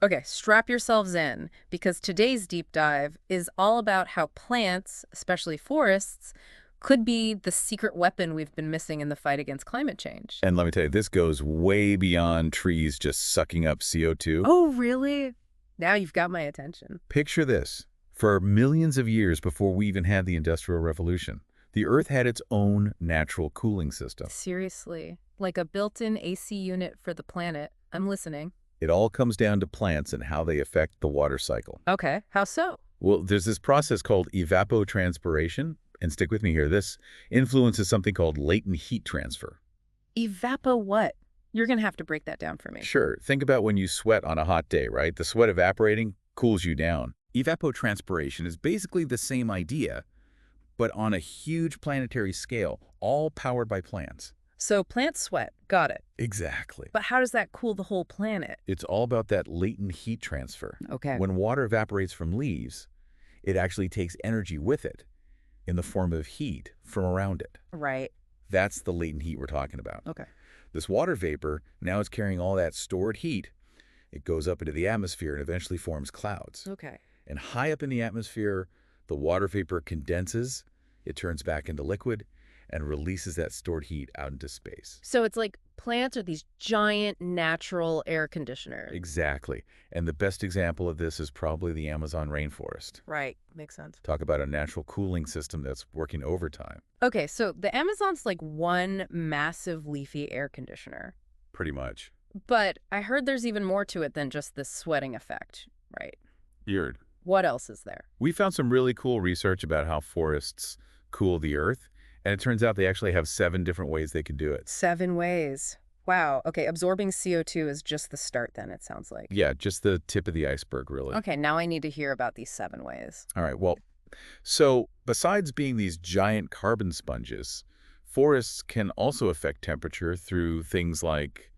Okay, strap yourselves in, because today's deep dive is all about how plants, especially forests, could be the secret weapon we've been missing in the fight against climate change. And let me tell you, this goes way beyond trees just sucking up CO2. Oh, really? Now you've got my attention. Picture this. For millions of years before we even had the Industrial Revolution, the Earth had its own natural cooling system. Seriously, like a built-in AC unit for the planet. I'm listening. It all comes down to plants and how they affect the water cycle. Okay, how so? Well, there's this process called evapotranspiration, and stick with me here. This influences something called latent heat transfer. Evapo what? You're gonna have to break that down for me. Sure, think about when you sweat on a hot day, right? The sweat evaporating cools you down. Evapotranspiration is basically the same idea, but on a huge planetary scale, all powered by plants. So plants sweat, got it. Exactly. But how does that cool the whole planet? It's all about that latent heat transfer. Okay. When water evaporates from leaves, it actually takes energy with it in the form of heat from around it. Right. That's the latent heat we're talking about. Okay. This water vapor now is carrying all that stored heat. It goes up into the atmosphere and eventually forms clouds. Okay. And high up in the atmosphere, the water vapor condenses, it turns back into liquid, and releases that stored heat out into space. So it's like plants are these giant natural air conditioners. Exactly. And the best example of this is probably the Amazon rainforest. Right. Makes sense. Talk about a natural cooling system that's working overtime. Okay, so the Amazon's like one massive leafy air conditioner. Pretty much. But I heard there's even more to it than just this sweating effect, right? Weird. What else is there? We found some really cool research about how forests cool the earth, and it turns out they actually have 7 different ways they can do it. 7 ways. Wow. Okay, absorbing CO2 is just the start then, it sounds like. Yeah, just the tip of the iceberg, really. Okay, now I need to hear about these 7 ways. All right, well, so besides being these giant carbon sponges, forests can also affect temperature through things like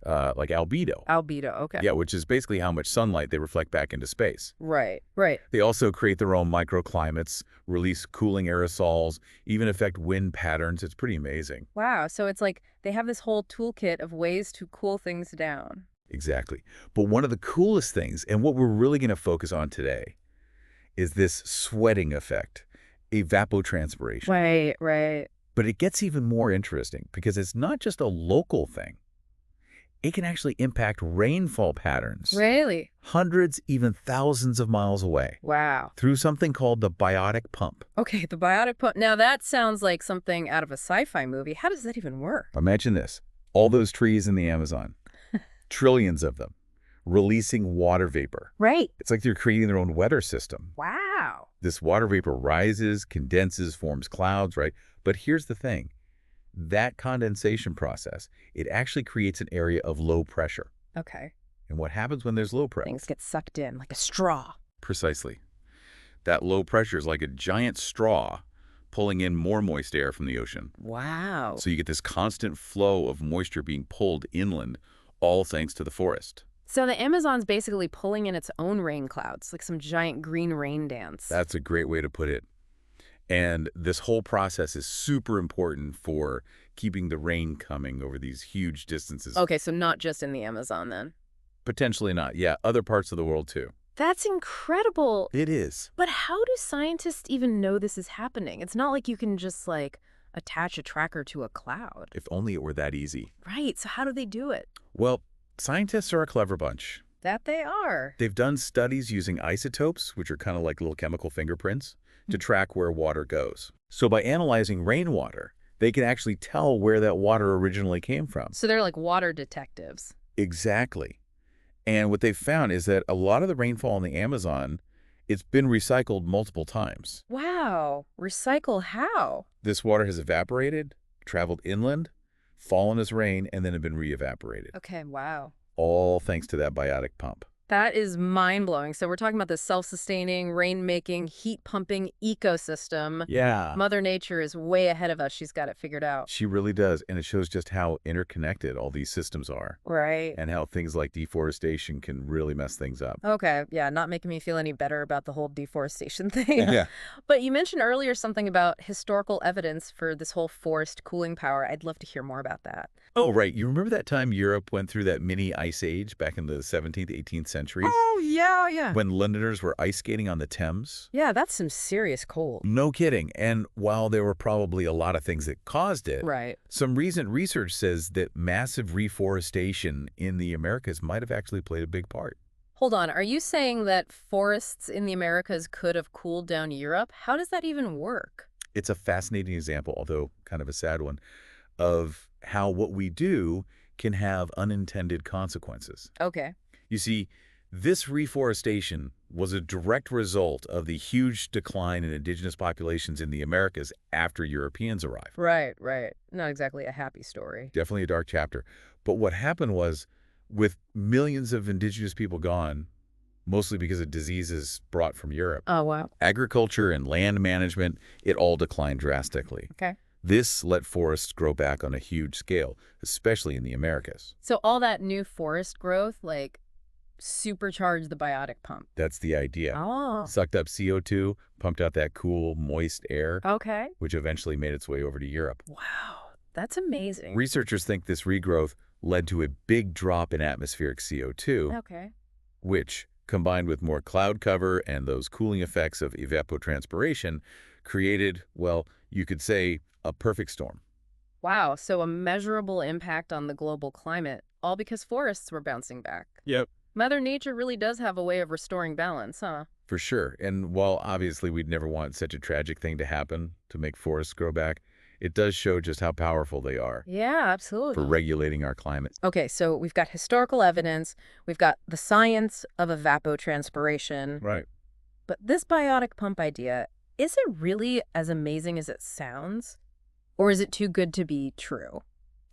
albedo. Albedo, okay. Yeah, which is basically how much sunlight they reflect back into space. Right, right. They also create their own microclimates, release cooling aerosols, even affect wind patterns. It's pretty amazing. Wow, so it's like they have this whole toolkit of ways to cool things down. Exactly. But one of the coolest things, and what we're really going to focus on today, is this sweating effect, evapotranspiration. Right, right. But it gets even more interesting because it's not just a local thing. It can actually impact rainfall patterns. Really? Hundreds, even thousands of miles away. Wow. Through something called the biotic pump. Okay, the biotic pump. Now that sounds like something out of a sci-fi movie. How does that even work? Imagine this. All those trees in the Amazon. Trillions of them. Releasing water vapor. Right. It's like they're creating their own weather system. Wow. This water vapor rises, condenses, forms clouds, right? But here's the thing. That condensation process, it actually creates an area of low pressure. Okay. And what happens when there's low pressure? Things get sucked in like a straw. Precisely. That low pressure is like a giant straw pulling in more moist air from the ocean. Wow. So you get this constant flow of moisture being pulled inland, all thanks to the forest. So the Amazon's basically pulling in its own rain clouds, like some giant green rain dance. That's a great way to put it. And this whole process is super important for keeping the rain coming over these huge distances. Okay, so not just in the Amazon then. Potentially not. Yeah, other parts of the world too. That's incredible. It is. But how do scientists even know this is happening? It's not like you can just like attach a tracker to a cloud. If only it were that easy. Right, so how do they do it? Well, scientists are a clever bunch. That they are. They've done studies using isotopes, which are kind of like little chemical fingerprints, to track where water goes. So by analyzing rainwater, they can actually tell where that water originally came from. So they're like water detectives. Exactly. And what they've found is that a lot of the rainfall in the Amazon, it's been recycled multiple times. Wow. Recycle how? This water has evaporated, traveled inland, fallen as rain, and then have been re-evaporated. Okay, wow. All thanks to that biotic pump. That is mind-blowing. So we're talking about this self-sustaining, rain-making, heat-pumping ecosystem. Yeah. Mother Nature is way ahead of us. She's got it figured out. She really does, and it shows just how interconnected all these systems are. Right. And how things like deforestation can really mess things up. Okay, yeah, not making me feel any better about the whole deforestation thing. Yeah. But you mentioned earlier something about historical evidence for this whole forest cooling power. I'd love to hear more about that. Oh, right. You remember that time Europe went through that mini ice age back in the 17th, 18th century? centuries Oh, yeah, yeah. when Londoners were ice skating on the Thames. Yeah, that's some serious cold. No kidding. And while there were probably a lot of things that caused it, Right. some recent research says that massive reforestation in the Americas might have actually played a big part. Hold on, are you saying that forests in the Americas could have cooled down Europe? How does that even work? It's a fascinating example, although kind of a sad one, of how what we do can have unintended consequences. Okay. You see, this reforestation was a direct result of the huge decline in indigenous populations in the Americas after Europeans arrived. Right, right. Not exactly a happy story. Definitely a dark chapter. But what happened was, with millions of indigenous people gone, mostly because of diseases brought from Europe, Oh, wow. agriculture and land management, it all declined drastically. Okay. This let forests grow back on a huge scale, especially in the Americas. So all that new forest growth, like, supercharged the biotic pump. That's the idea. Oh. Sucked up CO2, pumped out that cool, moist air, Okay. which eventually made its way over to Europe. Wow. That's amazing. Researchers think this regrowth led to a big drop in atmospheric CO2, Okay. which, combined with more cloud cover and those cooling effects of evapotranspiration, created, well, you could say, a perfect storm. Wow. So a measurable impact on the global climate, all because forests were bouncing back. Yep. Mother Nature really does have a way of restoring balance, huh? For sure. And while obviously we'd never want such a tragic thing to happen to make forests grow back, it does show just how powerful they are Yeah, for absolutely. regulating our climate. Okay, so we've got historical evidence, we've got the science of evapotranspiration, Right. but this biotic pump idea, is it really as amazing as it sounds? Or is it too good to be true?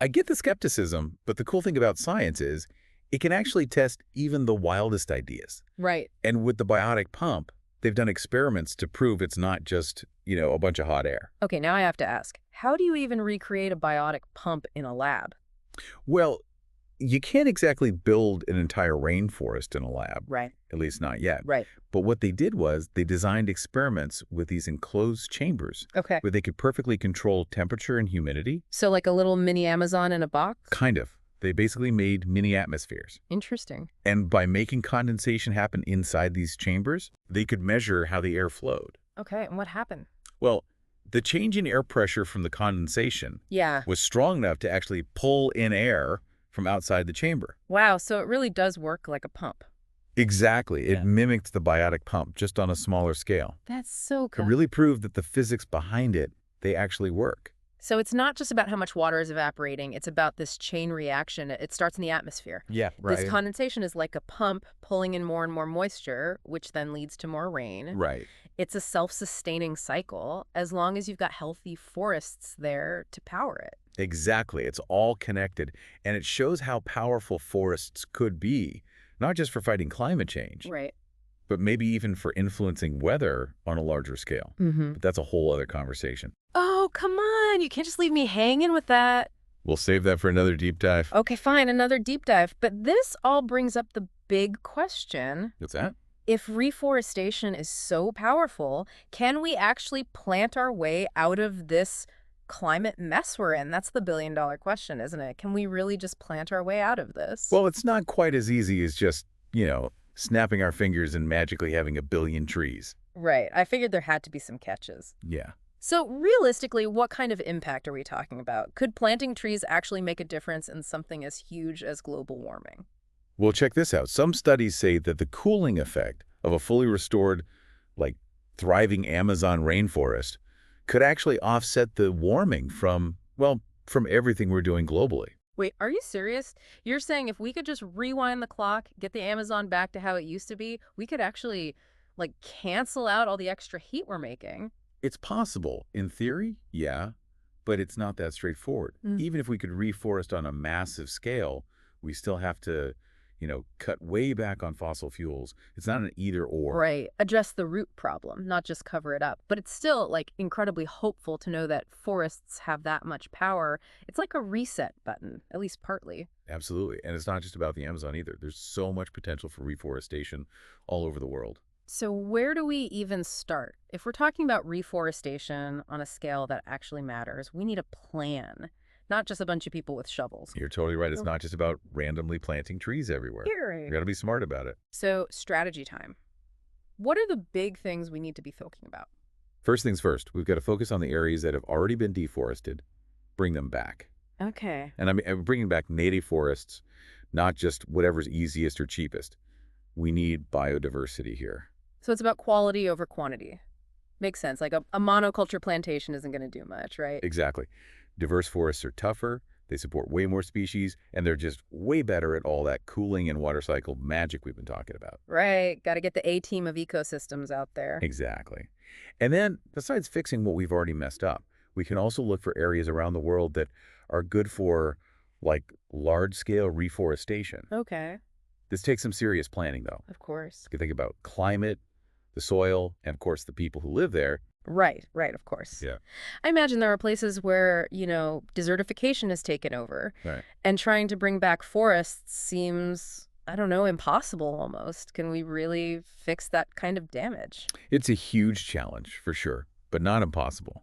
I get the skepticism, but the cool thing about science is it can actually test even the wildest ideas. Right. And with the biotic pump, they've done experiments to prove it's not just, a bunch of hot air. Okay, now I have to ask, how do you even recreate a biotic pump in a lab? Well, you can't exactly build an entire rainforest in a lab, Right, at least not yet. right. But what they did was they designed experiments with these enclosed chambers Okay. where they could perfectly control temperature and humidity. So like a little mini Amazon in a box? Kind of. They basically made mini atmospheres. Interesting. And by making condensation happen inside these chambers, they could measure how the air flowed. Okay, and what happened? Well, the change in air pressure from the condensation Yeah. was strong enough to actually pull in air from outside the chamber. Wow, so it really does work like a pump. Exactly. It Yeah. mimicked the biotic pump, just on a smaller scale. That's so It cool. really proved that the physics behind it, they actually work. So it's not just about how much water is evaporating, it's about this chain reaction. It starts in the atmosphere. Yeah, This condensation is like a pump pulling in more and more moisture, which then leads to more rain. Right. It's a self-sustaining cycle as long as you've got healthy forests there to power it. Exactly. It's all connected. And it shows how powerful forests could be, not just for fighting climate change, Right. but maybe even for influencing weather on a larger scale. Mm-hmm. But that's a whole other conversation. Oh, come on. You can't just leave me hanging with that. We'll save that for another deep dive. Okay, fine. Another deep dive. But this all brings up the big question. What's that? If reforestation is so powerful, can we actually plant our way out of this climate mess we're in? That's the billion-dollar question, isn't it? Can we really just plant our way out of this? Well, it's not quite as easy as just, snapping our fingers and magically having a billion trees. Right. I figured there had to be some catches. Yeah. So realistically, what kind of impact are we talking about? Could planting trees actually make a difference in something as huge as global warming? Well, check this out. Some studies say that the cooling effect of a fully restored, thriving Amazon rainforest could actually offset the warming from everything we're doing globally. Wait, are you serious? You're saying if we could just rewind the clock, get the Amazon back to how it used to be, we could actually, cancel out all the extra heat we're making? It's possible. In theory, yeah, but it's not that straightforward. Mm. Even if we could reforest on a massive scale, we still have to, cut way back on fossil fuels. It's not an either or. Right. Address the root problem, not just cover it up. But it's still, incredibly hopeful to know that forests have that much power. It's like a reset button, at least partly. Absolutely. And it's not just about the Amazon either. There's so much potential for reforestation all over the world. So where do we even start? If we're talking about reforestation on a scale that actually matters, we need a plan. not just a bunch of people with shovels. You're totally right. It's not just about randomly planting trees everywhere. You're You right. got to be smart about it. So, strategy time. What are the big things we need to be thinking about? First things first, we've got to focus on the areas that have already been deforested, bring them back. Okay. And I'm bringing back native forests, not just whatever's easiest or cheapest. We need biodiversity here. So it's about quality over quantity. Makes sense. Like a monoculture plantation isn't going to do much, right? Exactly. Diverse forests are tougher, they support way more species, and they're just way better at all that cooling and water cycle magic we've been talking about. Right. Got to get the A-team of ecosystems out there. Exactly. And then, besides fixing what we've already messed up, we can also look for areas around the world that are good for, like, large-scale reforestation. Okay. This takes some serious planning, though. Of course. You can think about climate, the soil, and, of course, the people who live there. Right, of course. Yeah. I imagine there are places where, desertification has taken over, Right. and trying to bring back forests seems, I don't know, impossible almost. Can we really fix that kind of damage? It's a huge challenge, for sure, but not impossible.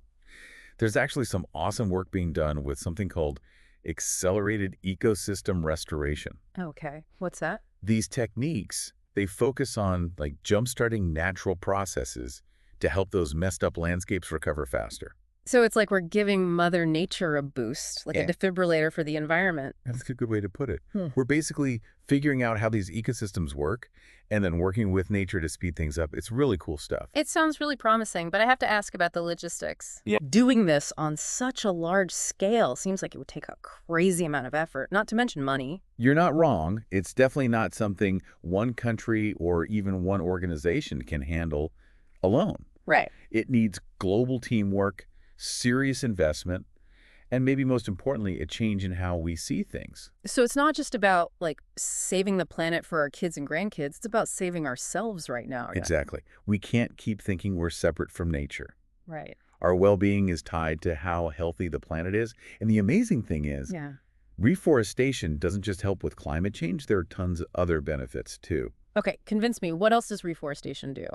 There's actually some awesome work being done with something called accelerated ecosystem restoration. Okay. What's that? These techniques, they focus on like jump-starting natural processes to help those messed up landscapes recover faster. So it's like we're giving Mother Nature a boost, like a Yeah. defibrillator for the environment. That's a good way to put it. Hmm. We're basically figuring out how these ecosystems work and then working with nature to speed things up. It's really cool stuff. It sounds really promising, but I have to ask about the logistics. Yeah. Doing this on such a large scale seems like it would take a crazy amount of effort, not to mention money. You're not wrong. It's definitely not something one country or even one organization can handle alone. Right. It needs global teamwork, serious investment, and maybe most importantly, a change in how we see things. So it's not just about, like, saving the planet for our kids and grandkids. It's about saving ourselves right now. Yeah. Exactly. We can't keep thinking we're separate from nature. Right. Our well-being is tied to how healthy the planet is. And the amazing thing is, Yeah. reforestation doesn't just help with climate change. There are tons of other benefits, too. Okay, convince me. What else does reforestation do?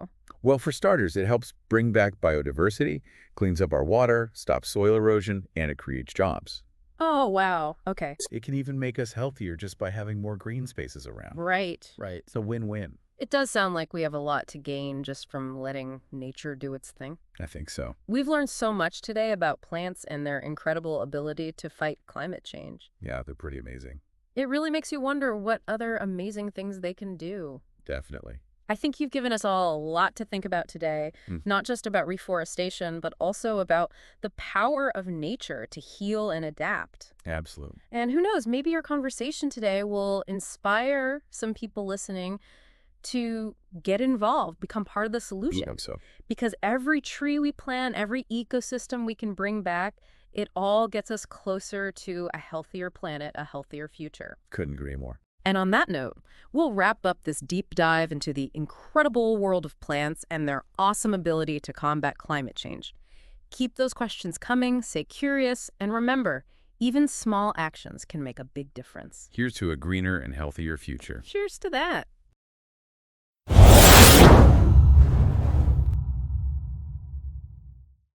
Well, for starters, it helps bring back biodiversity, cleans up our water, stops soil erosion, and it creates jobs. Oh, wow. Okay. It can even make us healthier just by having more green spaces around. Right. Right. It's a win-win. It does sound like we have a lot to gain just from letting nature do its thing. I think so. We've learned so much today about plants and their incredible ability to fight climate change. Yeah, they're pretty amazing. It really makes you wonder what other amazing things they can do. Definitely. I think you've given us all a lot to think about today, not just about reforestation, but also about the power of nature to heal and adapt. Absolutely. And who knows, maybe your conversation today will inspire some people listening to get involved, become part of the solution. I hope so. Because every tree we plant, every ecosystem we can bring back, it all gets us closer to a healthier planet, a healthier future. Couldn't agree more. And on that note, we'll wrap up this deep dive into the incredible world of plants and their awesome ability to combat climate change. Keep those questions coming, stay curious, and remember, even small actions can make a big difference. Here's to a greener and healthier future. Cheers to that.